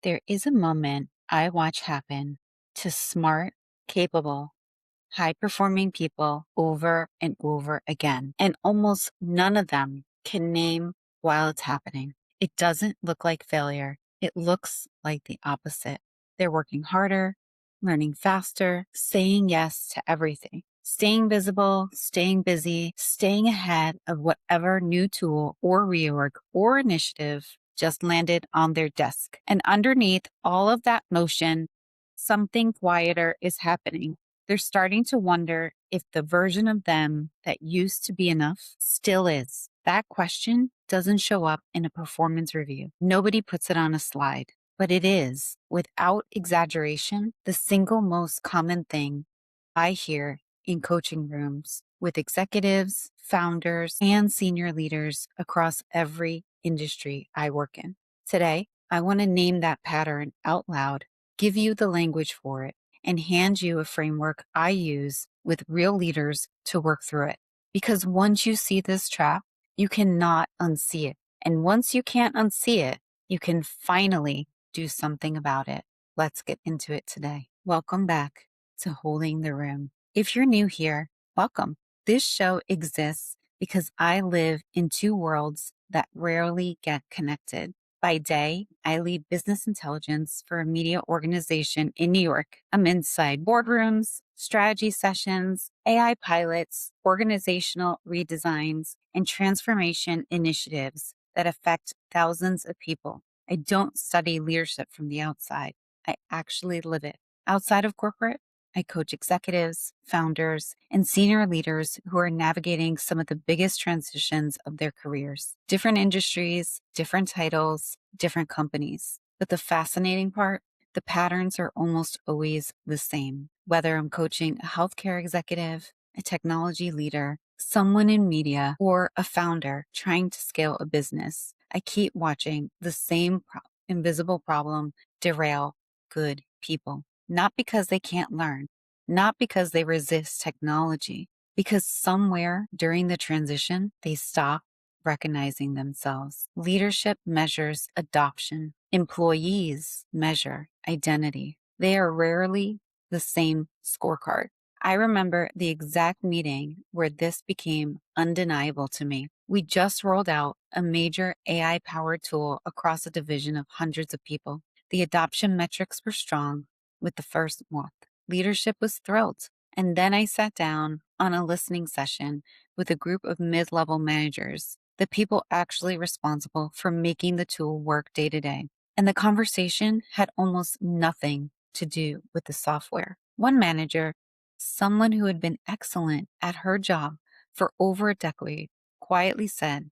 There is a moment I watch happen to smart, capable, high performing people over and over again, and almost none of them can name while it's happening. It doesn't look like failure, it looks like the opposite. They're working harder, learning faster, saying yes to everything. Staying visible, staying busy, staying ahead of whatever new tool or reorg or initiative just landed on their desk. And underneath all of that motion, something quieter is happening. They're starting to wonder if the version of them that used to be enough still is. That question doesn't show up in a performance review. Nobody puts it on a slide, but it is, without exaggeration, the single most common thing I hear in coaching rooms with executives, founders, and senior leaders across every industry I work in. Today, I want to name that pattern out loud, give you the language for it, and hand you a framework I use with real leaders to work through it. Because once you see this trap, you cannot unsee it. And once you can't unsee it, you can finally do something about it. Let's get into it today. Welcome back to Holding the Room. If you're new here, welcome. This show exists because I live in two worlds that rarely get connected. By day, I lead business intelligence for a media organization in New York. I'm inside boardrooms, strategy sessions, AI pilots, organizational redesigns, and transformation initiatives that affect thousands of people. I don't study leadership from the outside. I actually live it. Outside of corporate, I coach executives, founders, and senior leaders who are navigating some of the biggest transitions of their careers. Different industries, different titles, different companies. But the fascinating part, the patterns are almost always the same. Whether I'm coaching a healthcare executive, a technology leader, someone in media, or a founder trying to scale a business, I keep watching the same invisible problem derail good people. Not because they can't learn, not because they resist technology, because somewhere during the transition, they stop recognizing themselves. Leadership measures adoption. Employees measure identity. They are rarely the same scorecard. I remember the exact meeting where this became undeniable to me. We just rolled out a major AI powered tool across a division of hundreds of people. The adoption metrics were strong with the first month. Leadership was thrilled. And then I sat down on a listening session with a group of mid level managers, the people actually responsible for making the tool work day to day. And the conversation had almost nothing to do with the software. One manager, someone who had been excellent at her job for over a decade, quietly said,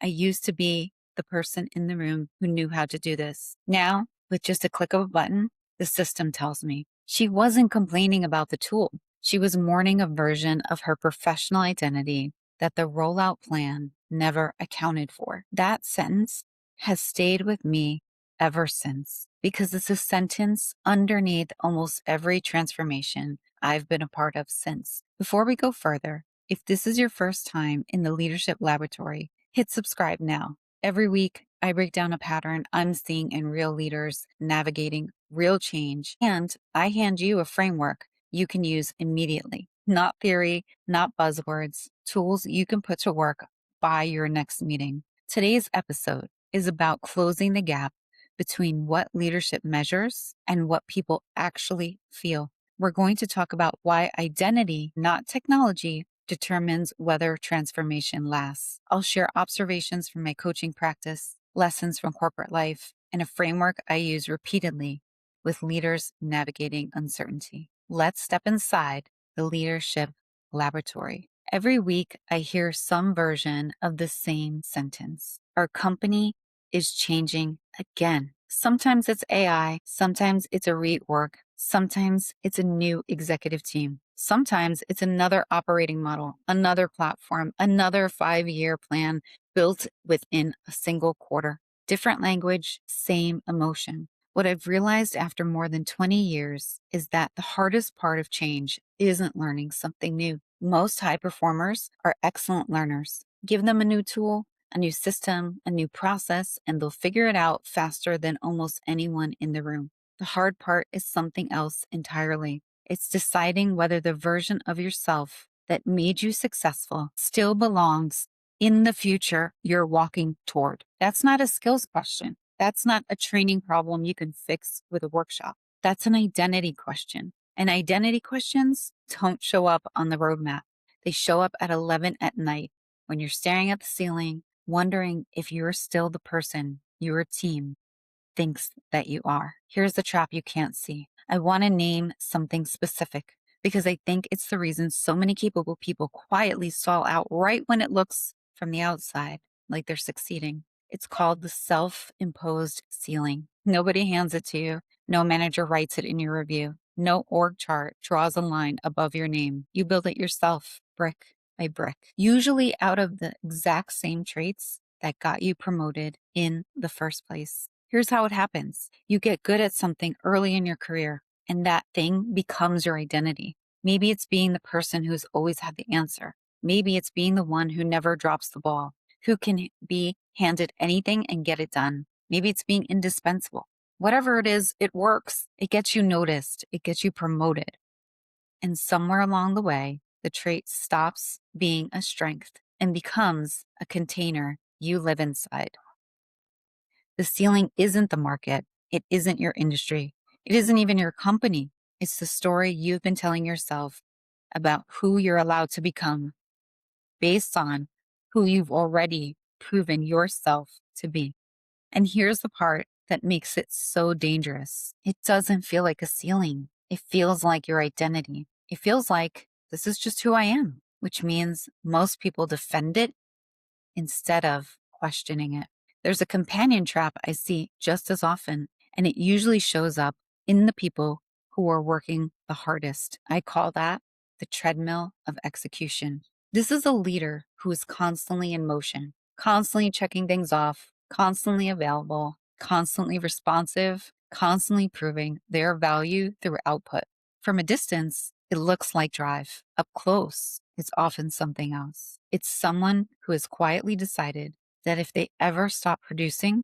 I used to be the person in the room who knew how to do this. Now, with just a click of a button, the system tells me. She wasn't complaining about the tool. She was mourning a version of her professional identity that the rollout plan never accounted for. That sentence has stayed with me ever since because it's a sentence underneath almost every transformation I've been a part of since. Before we go further, if this is your first time in the Leadership Laboratory, hit subscribe now. Every week, I break down a pattern I'm seeing in real leaders navigating real change, and I hand you a framework you can use immediately. Not theory, not buzzwords, tools you can put to work by your next meeting. Today's episode is about closing the gap between what leadership measures and what people actually feel. We're going to talk about why identity, not technology, determines whether transformation lasts. I'll share observations from my coaching practice, lessons from corporate life, and a framework I use repeatedly with leaders navigating uncertainty. Let's step inside the leadership laboratory. Every week, I hear some version of the same sentence. Our company is changing again. Sometimes it's AI, sometimes it's a reorg, sometimes it's a new executive team. Sometimes it's another operating model, another platform, another 5-year plan built within a single quarter. Different language, same emotion. What I've realized after more than 20 years is that the hardest part of change isn't learning something new. Most high performers are excellent learners. Give them a new tool, a new system, a new process, and they'll figure it out faster than almost anyone in the room. The hard part is something else entirely. It's deciding whether the version of yourself that made you successful still belongs in the future you're walking toward. That's not a skills question. That's not a training problem you can fix with a workshop. That's an identity question. And identity questions don't show up on the roadmap. They show up at 11 at night when you're staring at the ceiling, wondering if you're still the person your team thinks that you are. Here's the trap you can't see. I want to name something specific because I think it's the reason so many capable people quietly stall out right when it looks from the outside like they're succeeding. It's called the self-imposed ceiling. Nobody hands it to you. No manager writes it in your review. No org chart draws a line above your name. You build it yourself, brick by brick, usually out of the exact same traits that got you promoted in the first place. Here's how it happens. You get good at something early in your career, and that thing becomes your identity. Maybe it's being the person who's always had the answer. Maybe it's being the one who never drops the ball, who can be handed anything and get it done. Maybe it's being indispensable. Whatever it is, it works. It gets you noticed. It gets you promoted. And somewhere along the way, the trait stops being a strength and becomes a container you live inside. The ceiling isn't the market. It isn't your industry. It isn't even your company. It's the story you've been telling yourself about who you're allowed to become based on who you've already proven yourself to be. And here's the part that makes it so dangerous. It doesn't feel like a ceiling. It feels like your identity. It feels like this is just who I am, which means most people defend it instead of questioning it. There's a companion trap I see just as often, and it usually shows up in the people who are working the hardest. I call that the treadmill of execution. This is a leader who is constantly in motion, constantly checking things off, constantly available, constantly responsive, constantly proving their value through output. From a distance, it looks like drive. Up close, it's often something else. It's someone who has quietly decided that if they ever stop producing,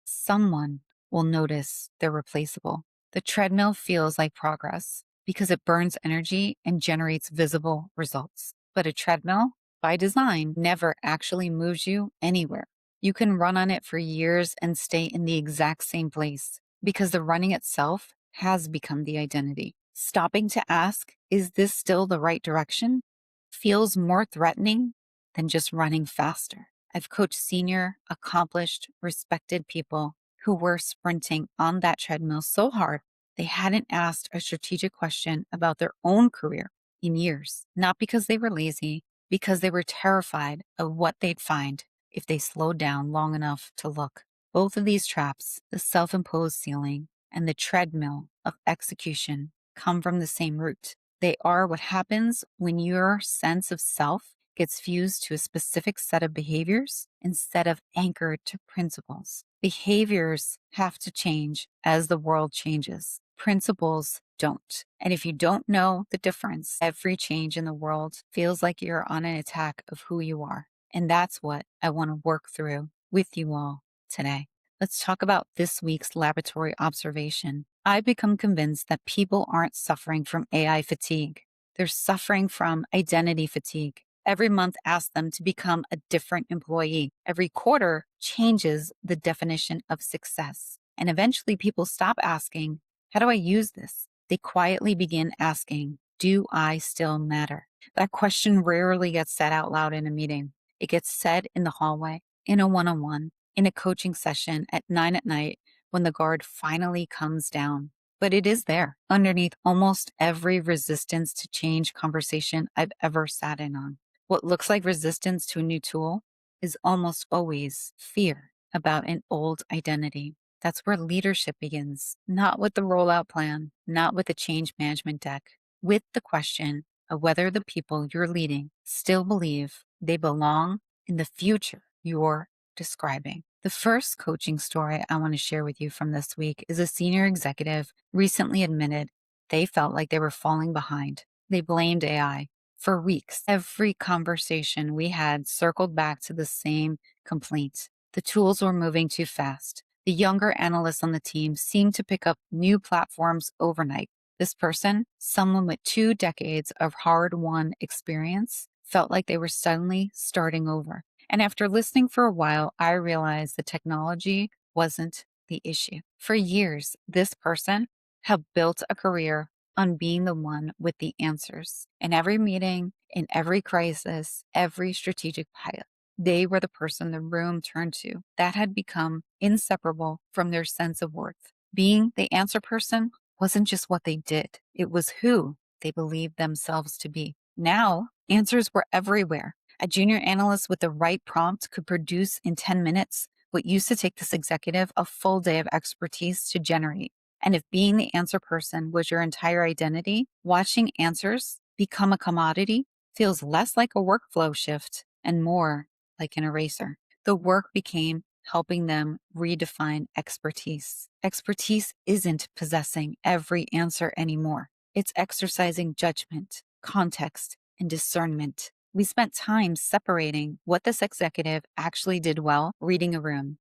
someone will notice they're replaceable. The treadmill feels like progress because it burns energy and generates visible results. But a treadmill, by design, never actually moves you anywhere. You can run on it for years and stay in the exact same place because the running itself has become the identity. Stopping to ask, is this still the right direction? Feels more threatening than just running faster. I've coached senior, accomplished, respected people who were sprinting on that treadmill so hard they hadn't asked a strategic question about their own career in years, not because they were lazy, because they were terrified of what they'd find if they slowed down long enough to look. Both of these traps, the self-imposed ceiling and the treadmill of execution, come from the same root. They are what happens when your sense of self gets fused to a specific set of behaviors instead of anchored to principles. Behaviors have to change as the world changes. Principles don't. And if you don't know the difference, every change in the world feels like you're on an attack of who you are. And that's what I want to work through with you all today. Let's talk about this week's laboratory observation. I've become convinced that people aren't suffering from AI fatigue. They're suffering from identity fatigue. Every month asks them to become a different employee. Every quarter changes the definition of success. And eventually people stop asking, how do I use this? They quietly begin asking, do I still matter? That question rarely gets said out loud in a meeting. It gets said in the hallway, in a one-on-one, in a coaching session at 9 at night when the guard finally comes down. But it is there underneath almost every resistance to change conversation I've ever sat in on. What looks like resistance to a new tool is almost always fear about an old identity. That's where leadership begins, not with the rollout plan, not with the change management deck, with the question of whether the people you're leading still believe they belong in the future you're describing. The first coaching story I want to share with you from this week is a senior executive recently admitted they felt like they were falling behind. They blamed AI. For weeks, every conversation we had circled back to the same complaint. The tools were moving too fast. The younger analysts on the team seemed to pick up new platforms overnight. This person, someone with 2 decades of hard won experience, felt like they were suddenly starting over. And after listening for a while, I realized the technology wasn't the issue. For years, this person had built a career on being the one with the answers. In every meeting, in every crisis, every strategic pilot, they were the person the room turned to. That had become inseparable from their sense of worth. Being the answer person wasn't just what they did, it was who they believed themselves to be. Now, answers were everywhere. A junior analyst with the right prompt could produce in 10 minutes what used to take this executive a full day of expertise to generate. And if being the answer person was your entire identity, watching answers become a commodity feels less like a workflow shift and more like an eraser. The work became helping them redefine expertise. Expertise isn't possessing every answer anymore. It's exercising judgment, context, and discernment. We spent time separating what this executive actually did well, reading a room,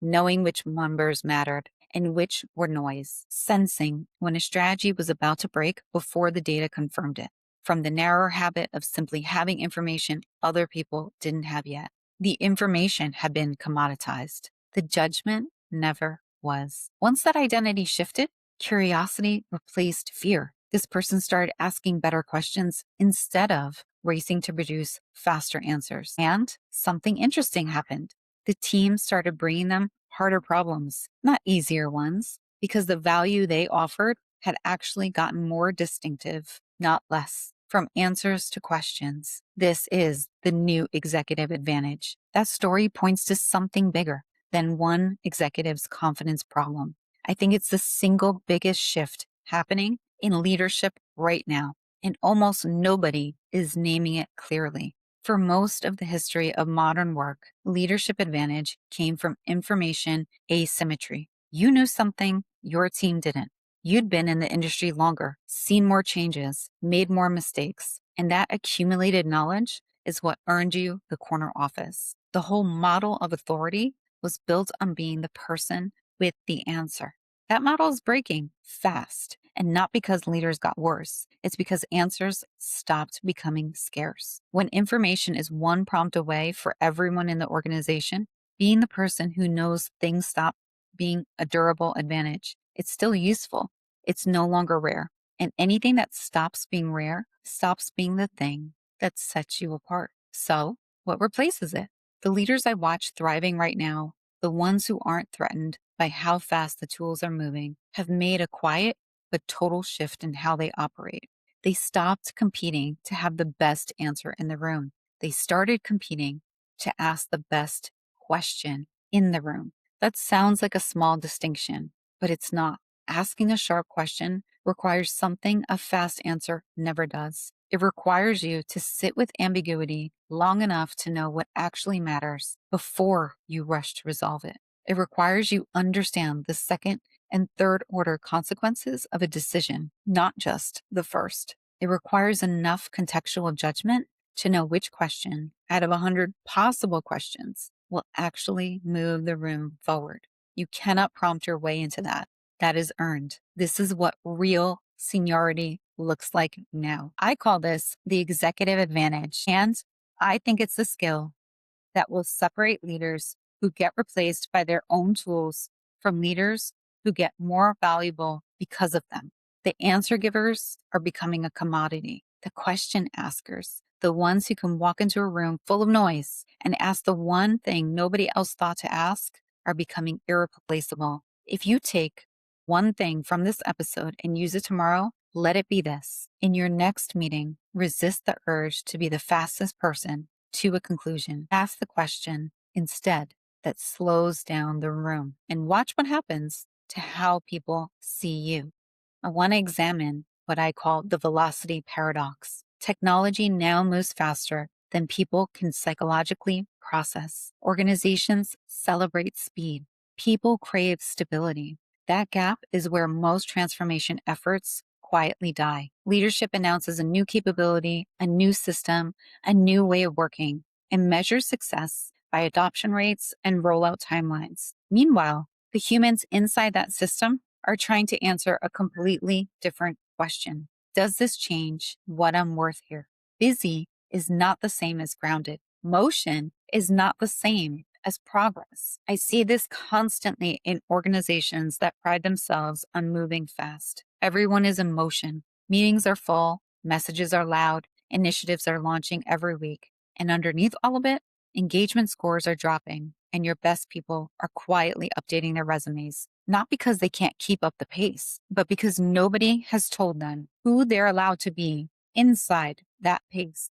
knowing which numbers mattered and which were noise, sensing when a strategy was about to break before the data confirmed it, from the narrower habit of simply having information other people didn't have yet. The information had been commoditized. The judgment never was. Once that identity shifted, curiosity replaced fear. This person started asking better questions instead of racing to produce faster answers. And something interesting happened. The team started bringing them harder problems, not easier ones, because the value they offered had actually gotten more distinctive, not less. From answers to questions, this is the new executive advantage. That story points to something bigger than one executive's confidence problem. I think it's the single biggest shift happening in leadership right now, and almost nobody is naming it clearly. For most of the history of modern work, leadership advantage came from information asymmetry. You knew something your team didn't. You'd been in the industry longer, seen more changes, made more mistakes, and that accumulated knowledge is what earned you the corner office. The whole model of authority was built on being the person with the answer. That model is breaking fast, and not because leaders got worse. It's because answers stopped becoming scarce. When information is one prompt away for everyone in the organization, being the person who knows things stop being a durable advantage. It's still useful. It's no longer rare. And anything that stops being rare stops being the thing that sets you apart. So, what replaces it? The leaders I watch thriving right now, the ones who aren't threatened by how fast the tools are moving, have made a quiet but total shift in how they operate. They stopped competing to have the best answer in the room. They started competing to ask the best question in the room. That sounds like a small distinction, but it's not. Asking a sharp question requires something a fast answer never does. It requires you to sit with ambiguity long enough to know what actually matters before you rush to resolve it. It requires you understand the second and third order consequences of a decision, not just the first. It requires enough contextual judgment to know which question out of 100 possible questions will actually move the room forward. You cannot prompt your way into that. That is earned. This is what real seniority looks like now. I call this the executive advantage, and I think it's the skill that will separate leaders who get replaced by their own tools from leaders who get more valuable because of them. The answer givers are becoming a commodity. The question askers, the ones who can walk into a room full of noise and ask the one thing nobody else thought to ask, are becoming irreplaceable. If you take one thing from this episode and use it tomorrow, let it be this. In your next meeting, resist the urge to be the fastest person to a conclusion. Ask the question instead that slows down the room, and watch what happens to how people see you. I want to examine what I call the velocity paradox. Technology now moves faster than people can psychologically process. Organizations celebrate speed. People crave stability. That gap is where most transformation efforts quietly die. Leadership announces a new capability, a new system, a new way of working, and measures success by adoption rates and rollout timelines. Meanwhile, the humans inside that system are trying to answer a completely different question. Does this change what I'm worth here? Busy is not the same as grounded. Motion is not the same as progress. I see this constantly in organizations that pride themselves on moving fast. Everyone is in motion. Meetings are full, messages are loud, initiatives are launching every week. And underneath all of it, engagement scores are dropping, and your best people are quietly updating their resumes. Not because they can't keep up the pace, but because nobody has told them who they're allowed to be inside that pace.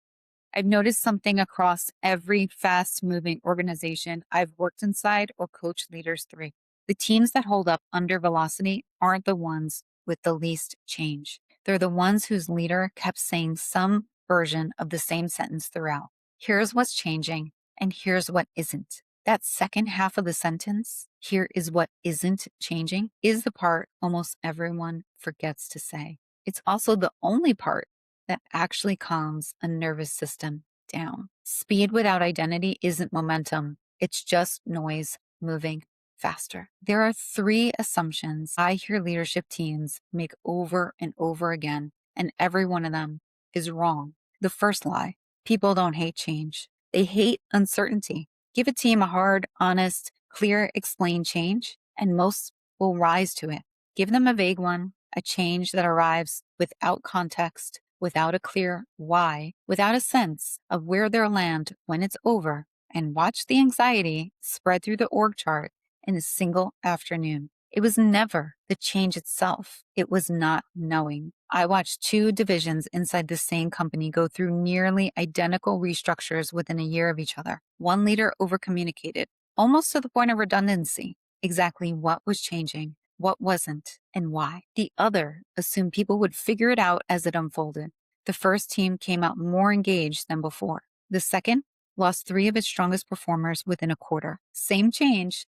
I've noticed something across every fast moving organization I've worked inside or coached leaders through. The teams that hold up under velocity aren't the ones with the least change. They're the ones whose leader kept saying some version of the same sentence throughout. Here's what's changing, and here's what isn't. That second half of the sentence, here is what isn't changing, is the part almost everyone forgets to say. It's also the only part that actually calms a nervous system down. Speed without identity isn't momentum, it's just noise moving faster. There are three assumptions I hear leadership teams make over and over again, and every one of them is wrong. The first lie: people don't hate change, they hate uncertainty. Give a team a hard, honest, clear, explained change, and most will rise to it. Give them a vague one, a change that arrives without context, without a clear why, without a sense of where they'll land when it's over, and watch the anxiety spread through the org chart in a single afternoon. It was never the change itself. It was not knowing. I watched two divisions inside the same company go through nearly identical restructures within a year of each other. One leader overcommunicated, almost to the point of redundancy, exactly what was changing, what wasn't, and why. The other assumed people would figure it out as it unfolded. The first team came out more engaged than before. The second lost three of its strongest performers within a quarter. Same change,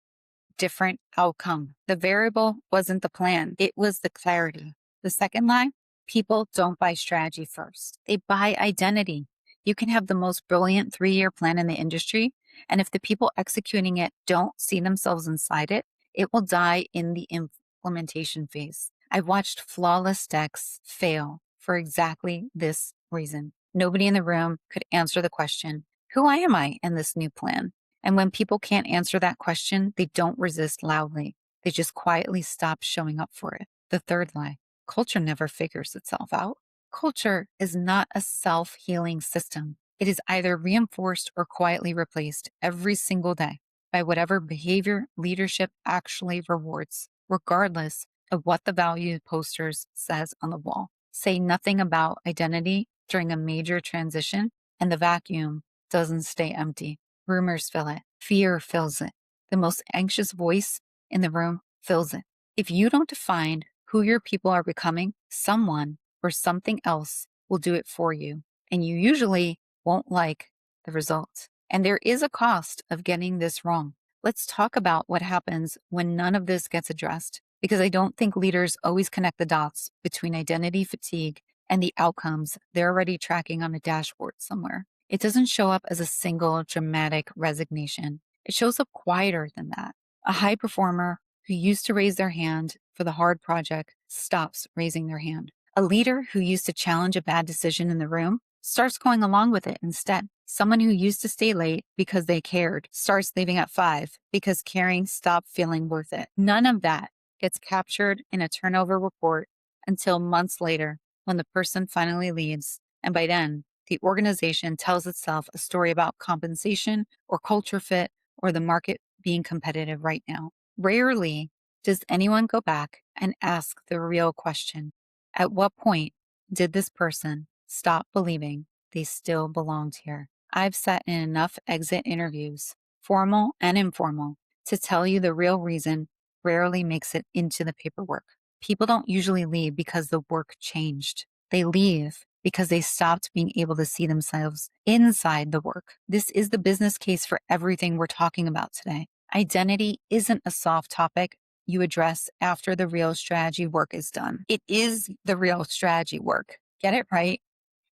different outcome. The variable wasn't the plan, it was the clarity. The second lie: people don't buy strategy first, they buy identity. You can have the most brilliant 3-year plan in the industry, and if the people executing it don't see themselves inside it, it will die in the implementation phase. I've watched flawless decks fail for exactly this reason. Nobody in the room could answer the question, who am I in this new plan? And when people can't answer that question, they don't resist loudly. They just quietly stop showing up for it. The third lie: culture never figures itself out. Culture is not a self-healing system. It is either reinforced or quietly replaced every single day by whatever behavior leadership actually rewards, regardless of what the value posters says on the wall. Say nothing about identity during a major transition, and the vacuum doesn't stay empty. Rumors fill it. Fear fills it. The most anxious voice in the room fills it. If you don't define who your people are becoming, someone or something else will do it for you, and you usually won't like the result. And there is a cost of getting this wrong. Let's talk about what happens when none of this gets addressed, because I don't think leaders always connect the dots between identity fatigue and the outcomes they're already tracking on a dashboard somewhere. It doesn't show up as a single dramatic resignation. It shows up quieter than that. A high performer who used to raise their hand for the hard project stops raising their hand. A leader who used to challenge a bad decision in the room starts going along with it instead. Someone who used to stay late because they cared starts leaving at 5 because caring stopped feeling worth it. None of that gets captured in a turnover report until months later when the person finally leaves, and by then, the organization tells itself a story about compensation or culture fit or the market being competitive right now. Rarely does anyone go back and ask the real question: at what point did this person stop believing they still belonged here? I've sat in enough exit interviews, formal and informal, to tell you the real reason rarely makes it into the paperwork. People don't usually leave because the work changed. They leave because they stopped being able to see themselves inside the work. This is the business case for everything we're talking about today. Identity isn't a soft topic you address after the real strategy work is done. It is the real strategy work. Get it right,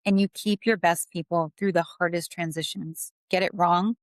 and you keep your best people through the hardest transitions. Get it wrong,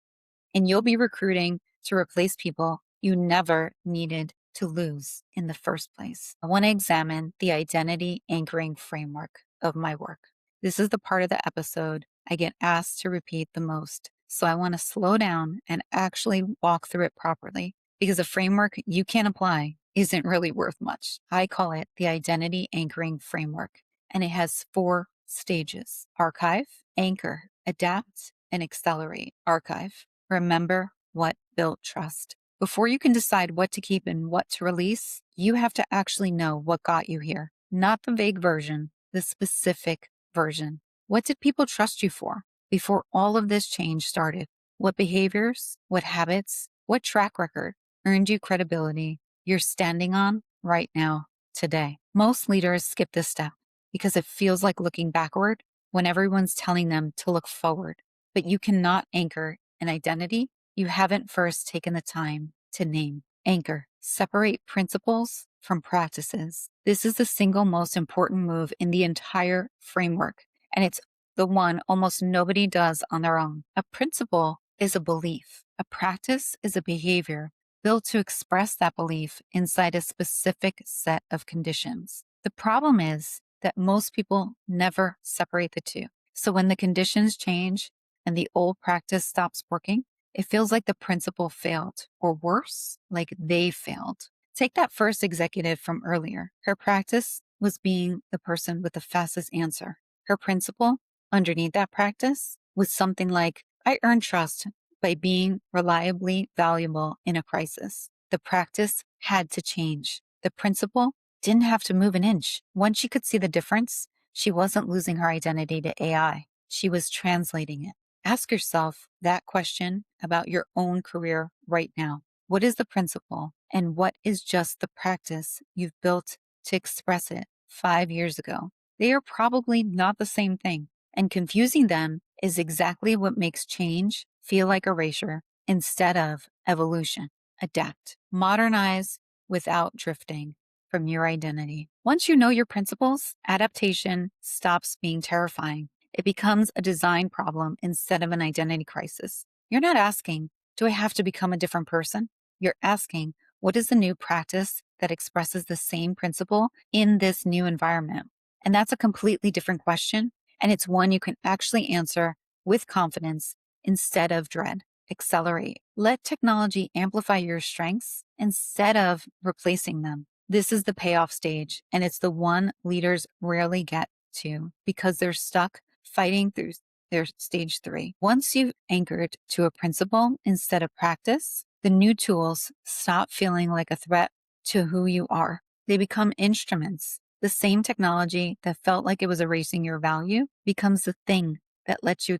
and you'll be recruiting to replace people you never needed to lose in the first place. I want to examine the identity anchoring framework of my work. This is the part of the episode I get asked to repeat the most. So I want to slow down and actually walk through it properly, because a framework you can't apply isn't really worth much. I call it the identity anchoring framework, and it has 4 stages: archive, anchor, adapt, and accelerate. Archive: remember what built trust. Before you can decide what to keep and what to release, you have to actually know what got you here, not the vague version, the specific version. What did people trust you for before all of this change started? What behaviors, what habits, what track record earned you credibility you're standing on right now, today? Most leaders skip this step because it feels like looking backward when everyone's telling them to look forward. But you cannot anchor an identity you haven't first taken the time to name. Anchor: separate principles from practices. This is the single most important move in the entire framework, and it's the one almost nobody does on their own. A principle is a belief. A practice is a behavior built to express that belief inside a specific set of conditions. The problem is that most people never separate the two. So when the conditions change and the old practice stops working, it feels like the principle failed, or worse, like they failed. Take that first executive from earlier. Her practice was being the person with the fastest answer. Her principle underneath that practice was something like, I earn trust by being reliably valuable in a crisis. The practice had to change. The principle didn't have to move an inch. Once she could see the difference, she wasn't losing her identity to AI. She was translating it. Ask yourself that question about your own career right now. What is the principle, and what is just the practice you've built to express it 5 years ago? They are probably not the same thing, and confusing them is exactly what makes change feel like erasure instead of evolution. Adapt. Modernize without drifting from your identity. Once you know your principles, adaptation stops being terrifying. It becomes a design problem instead of an identity crisis. You're not asking, do I have to become a different person? You're asking, what is the new practice that expresses the same principle in this new environment? And that's a completely different question. And it's one you can actually answer with confidence instead of dread. Accelerate. Let technology amplify your strengths instead of replacing them. This is the payoff stage, and it's the one leaders rarely get to because they're stuck fighting through their stage 3. Once you've anchored to a principle instead of practice, the new tools stop feeling like a threat to who you are. They become instruments. The same technology that felt like it was erasing your value becomes the thing that lets you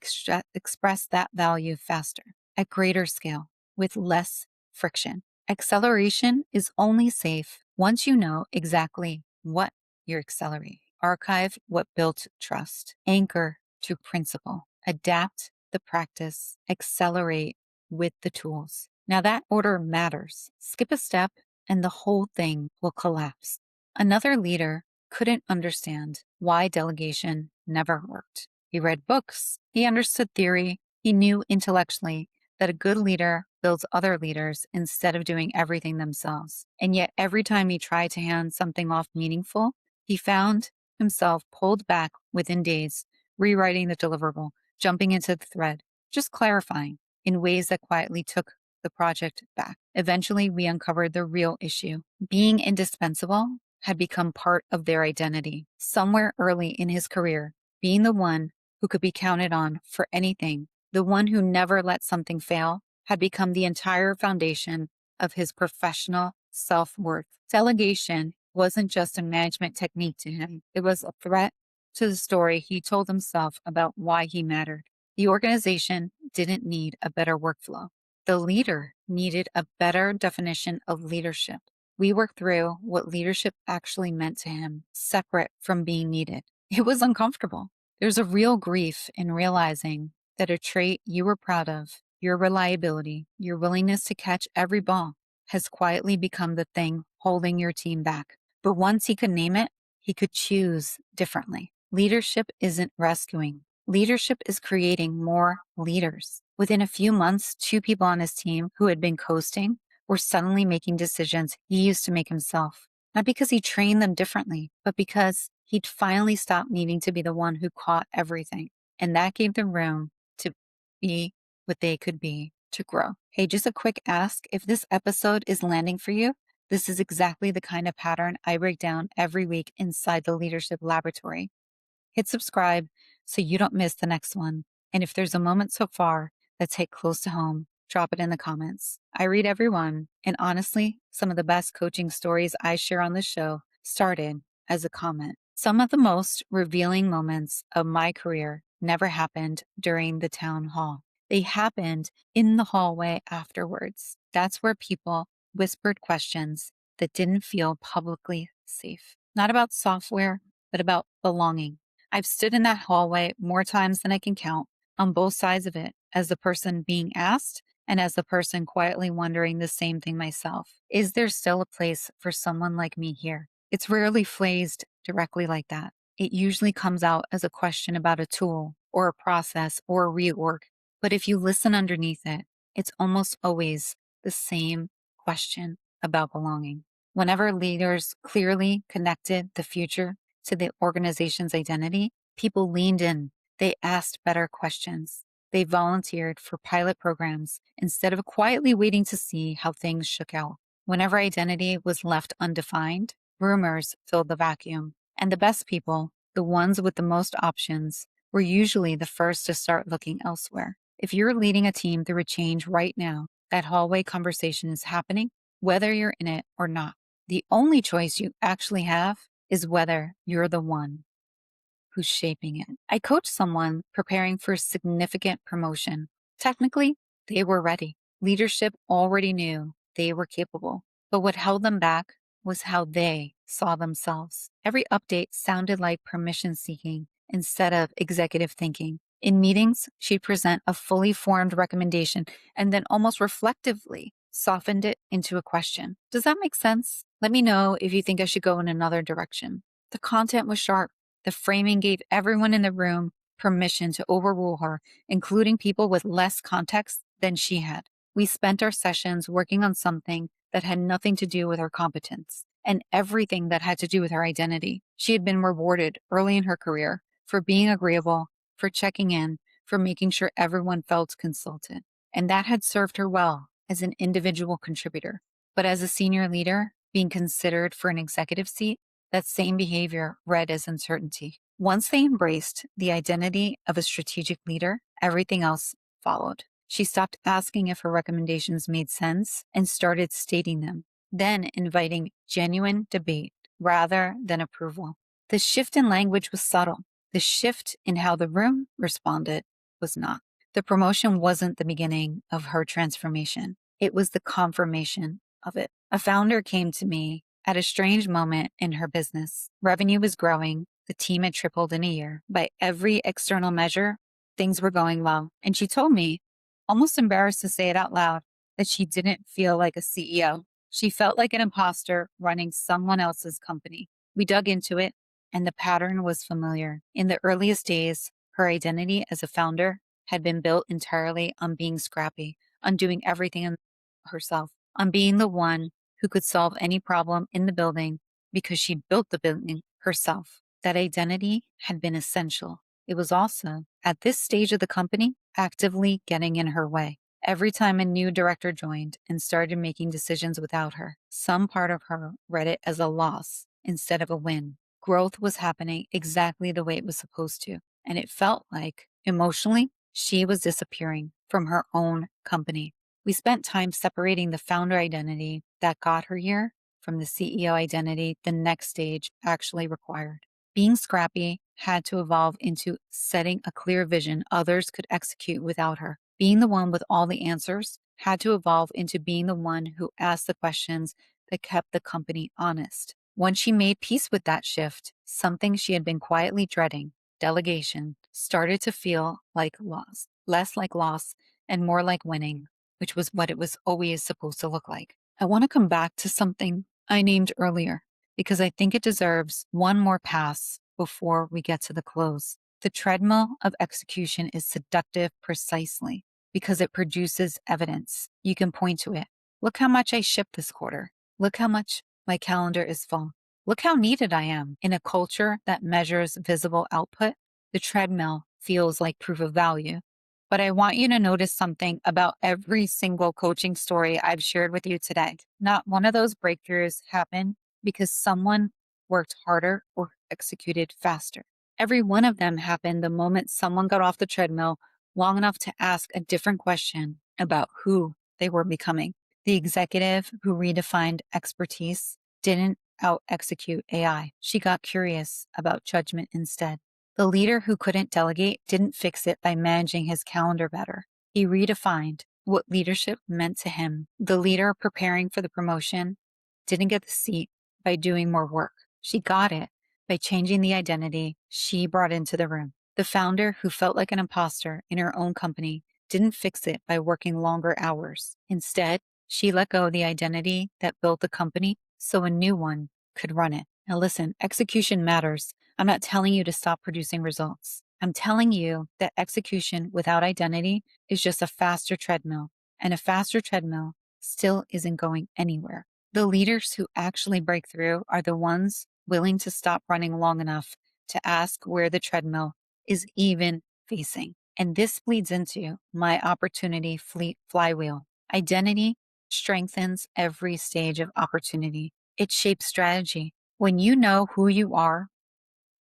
express that value faster, at greater scale, with less friction. Acceleration is only safe once you know exactly what you're accelerating. Archive what built trust. Anchor to principle. Adapt the practice. Accelerate with the tools. Now that order matters. Skip a step and the whole thing will collapse. Another leader couldn't understand why delegation never worked. He read books, he understood theory, he knew intellectually that a good leader builds other leaders instead of doing everything themselves. And yet every time he tried to hand something off meaningful, he found himself pulled back within days, rewriting the deliverable, jumping into the thread, just clarifying in ways that quietly took the project back. Eventually, we uncovered the real issue. Being indispensable had become part of their identity. Somewhere early in his career, being the one who could be counted on for anything, the one who never let something fail, had become the entire foundation of his professional self-worth. Delegation wasn't just a management technique to him. It was a threat to the story he told himself about why he mattered. The organization didn't need a better workflow. The leader needed a better definition of leadership. We worked through what leadership actually meant to him, separate from being needed. It was uncomfortable. There's a real grief in realizing that a trait you were proud of, your reliability, your willingness to catch every ball, has quietly become the thing holding your team back. But once he could name it, he could choose differently. Leadership isn't rescuing. Leadership is creating more leaders. Within a few months, 2 people on his team who had been coasting were suddenly making decisions he used to make himself. Not because he trained them differently, but because he'd finally stopped needing to be the one who caught everything. And that gave them room to be what they could be, to grow. Hey, just a quick ask. If this episode is landing for you, this is exactly the kind of pattern I break down every week inside the Leadership Laboratory. Hit subscribe so you don't miss the next one. And if there's a moment so far that's hit close to home, drop it in the comments. I read every one, and honestly, some of the best coaching stories I share on this show started as a comment. Some of the most revealing moments of my career never happened during the town hall. They happened in the hallway afterwards. That's where people whispered questions that didn't feel publicly safe. Not about software, but about belonging. I've stood in that hallway more times than I can count, on both sides of it, as the person being asked and as the person quietly wondering the same thing myself. Is there still a place for someone like me here? It's rarely phrased directly like that. It usually comes out as a question about a tool or a process or a reorg. But if you listen underneath it, it's almost always the same question about belonging. Whenever leaders clearly connected the future to the organization's identity, people leaned in. They asked better questions. They volunteered for pilot programs instead of quietly waiting to see how things shook out. Whenever identity was left undefined, rumors filled the vacuum. And the best people, the ones with the most options, were usually the first to start looking elsewhere. If you're leading a team through a change right now, that hallway conversation is happening, whether you're in it or not. The only choice you actually have is whether you're the one who's shaping it. I coached someone preparing for a significant promotion. Technically, they were ready. Leadership already knew they were capable. But what held them back was how they saw themselves. Every update sounded like permission seeking instead of executive thinking. In meetings, she'd present a fully formed recommendation and then almost reflectively softened it into a question. Does that make sense? Let me know if you think I should go in another direction. The content was sharp. The framing gave everyone in the room permission to overrule her, including people with less context than she had. We spent our sessions working on something that had nothing to do with her competence and everything that had to do with her identity. She had been rewarded early in her career for being agreeable, for checking in, for making sure everyone felt consulted. And that had served her well as an individual contributor. But as a senior leader, being considered for an executive seat, that same behavior read as uncertainty. Once they embraced the identity of a strategic leader, everything else followed. She stopped asking if her recommendations made sense and started stating them, then inviting genuine debate rather than approval. The shift in language was subtle. The shift in how the room responded was not. The promotion wasn't the beginning of her transformation. It was the confirmation of it. A founder came to me at a strange moment in her business. Revenue was growing. The team had tripled in a year. By every external measure, things were going well. And she told me, almost embarrassed to say it out loud, that she didn't feel like a CEO. She felt like an imposter running someone else's company. We dug into it, and the pattern was familiar. In the earliest days, her identity as a founder had been built entirely on being scrappy, on doing everything herself, on being the one who could solve any problem in the building because she built the building herself. That identity had been essential. It was also, at this stage of the company, actively getting in her way. Every time a new director joined and started making decisions without her, some part of her read it as a loss instead of a win. Growth was happening exactly the way it was supposed to, and it felt like, emotionally, she was disappearing from her own company. We spent time separating the founder identity that got her here from the CEO identity the next stage actually required. Being scrappy had to evolve into setting a clear vision others could execute without her. Being the one with all the answers had to evolve into being the one who asked the questions that kept the company honest. Once she made peace with that shift, something she had been quietly dreading, delegation, started to feel like loss, less like loss and more like winning, which was what it was always supposed to look like. I want to come back to something I named earlier because I think it deserves one more pass before we get to the close. The treadmill of execution is seductive precisely because it produces evidence. You can point to it. Look how much I shipped this quarter. Look how much my calendar is full. Look how needed I am. In a culture that measures visible output, the treadmill feels like proof of value. But I want you to notice something about every single coaching story I've shared with you today. Not one of those breakthroughs happened because someone worked harder or executed faster. Every one of them happened the moment someone got off the treadmill long enough to ask a different question about who they were becoming. The executive who redefined expertise didn't out execute AI. She got curious about judgment instead. The leader who couldn't delegate didn't fix it by managing his calendar better. He redefined what leadership meant to him. The leader preparing for the promotion didn't get the seat by doing more work. She got it by changing the identity she brought into the room. The founder who felt like an imposter in her own company didn't fix it by working longer hours. Instead, she let go of the identity that built the company so a new one could run it. Now listen, execution matters. I'm not telling you to stop producing results. I'm telling you that execution without identity is just a faster treadmill, and a faster treadmill still isn't going anywhere. The leaders who actually break through are the ones willing to stop running long enough to ask where the treadmill is even facing. And this bleeds into my opportunity fleet flywheel. Identity strengthens every stage of opportunity. It shapes strategy. When you know who you are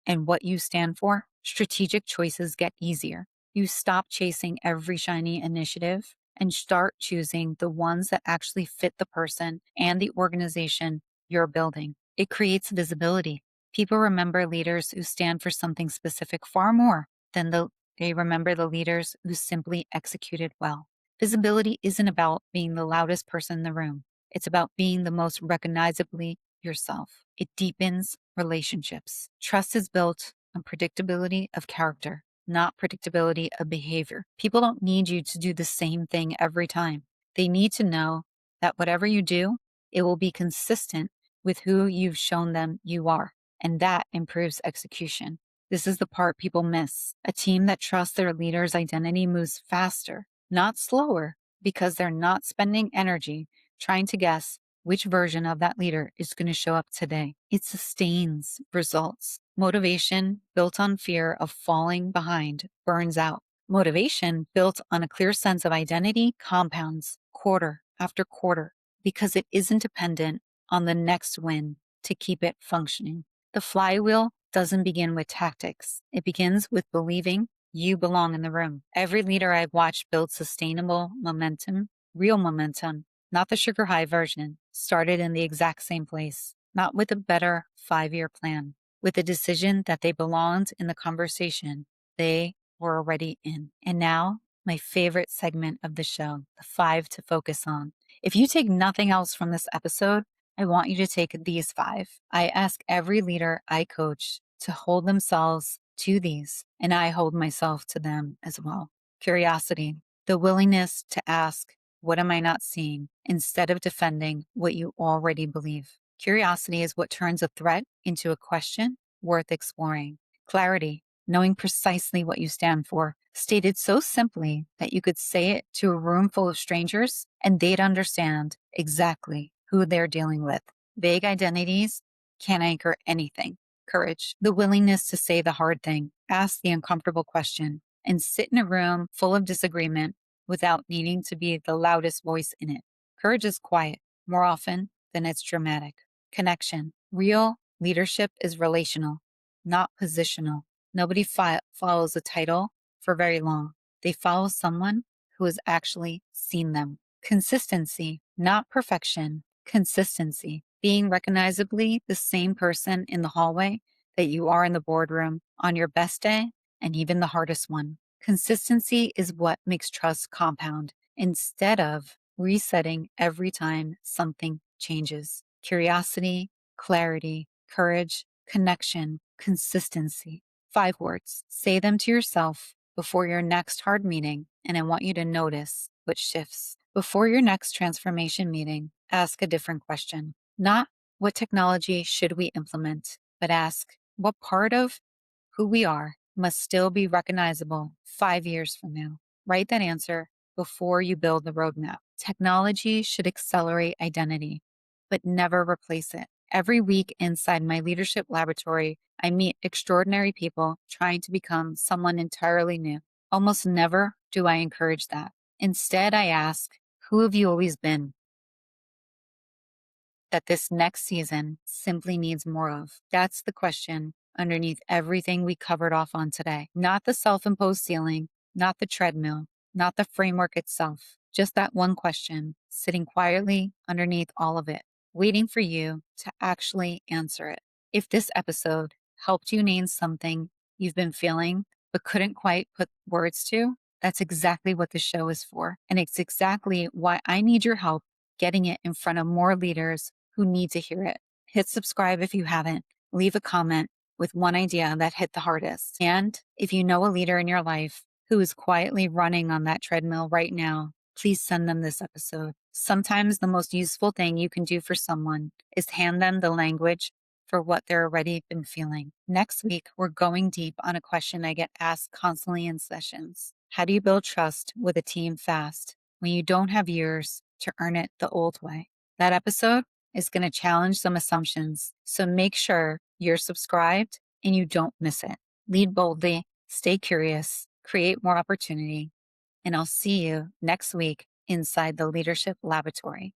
and what you stand for, strategic choices get easier. You stop chasing every shiny initiative and start choosing the ones that actually fit the person and the organization you're building. It creates visibility. People remember leaders who stand for something specific far more than they remember the leaders who simply executed well. Visibility isn't about being the loudest person in the room. It's about being the most recognizably yourself. It deepens relationships. Trust is built on predictability of character, not predictability of behavior. People don't need you to do the same thing every time. They need to know that whatever you do, it will be consistent with who you've shown them you are. And that improves execution. This is the part people miss. A team that trusts their leader's identity moves faster, not slower, because they're not spending energy trying to guess which version of that leader is going to show up today. It sustains results. Motivation built on fear of falling behind burns out. Motivation built on a clear sense of identity compounds quarter after quarter because it isn't dependent on the next win to keep it functioning. The flywheel doesn't begin with tactics. It begins with believing you belong in the room. Every leader I've watched build sustainable momentum, real momentum, not the sugar high version, started in the exact same place, not with a better 5-year plan, with the decision that they belonged in the conversation they were already in. And now, my favorite segment of the show, the 5 to focus on. If you take nothing else from this episode, I want you to take these 5. I ask every leader I coach to hold themselves to these, and I hold myself to them as well. Curiosity, the willingness to ask, what am I not seeing? Instead of defending what you already believe. Curiosity is what turns a threat into a question worth exploring. Clarity, knowing precisely what you stand for, stated so simply that you could say it to a room full of strangers and they'd understand exactly who they're dealing with. Vague identities can't anchor anything. Courage, the willingness to say the hard thing, ask the uncomfortable question, and sit in a room full of disagreement without needing to be the loudest voice in it. Courage is quiet more often than it's dramatic. Connection. Real leadership is relational, not positional. Nobody follows a title for very long. They follow someone who has actually seen them. Consistency, not perfection. Consistency. Being recognizably the same person in the hallway that you are in the boardroom on your best day and even the hardest one. Consistency is what makes trust compound instead of resetting every time something changes. Curiosity, clarity, courage, connection, consistency. 5 words. Say them to yourself before your next hard meeting, and I want you to notice what shifts. Before your next transformation meeting, ask a different question. Not what technology should we implement, but ask what part of who we are must still be recognizable 5 years from now. Write that answer before you build the roadmap. Technology should accelerate identity, but never replace it. Every week inside my leadership laboratory, I meet extraordinary people trying to become someone entirely new. Almost never do I encourage that. Instead, I ask, who have you always been that this next season simply needs more of? That's the question underneath everything we covered off on today. Not the self imposed ceiling, not the treadmill, not the framework itself, just that one question sitting quietly underneath all of it, waiting for you to actually answer it. If this episode helped you name something you've been feeling but couldn't quite put words to, that's exactly what the show is for. And it's exactly why I need your help getting it in front of more leaders who need to hear it. Hit subscribe if you haven't. Leave a comment with one idea that hit the hardest. And if you know a leader in your life who is quietly running on that treadmill right now, please send them this episode. Sometimes the most useful thing you can do for someone is hand them the language for what they're already been feeling. Next week, we're going deep on a question I get asked constantly in sessions. How do you build trust with a team fast when you don't have years to earn it the old way? That episode is going to challenge some assumptions, so make sure you're subscribed and you don't miss it. Lead boldly, stay curious, create more opportunity, and I'll see you next week inside the Leadership Laboratory.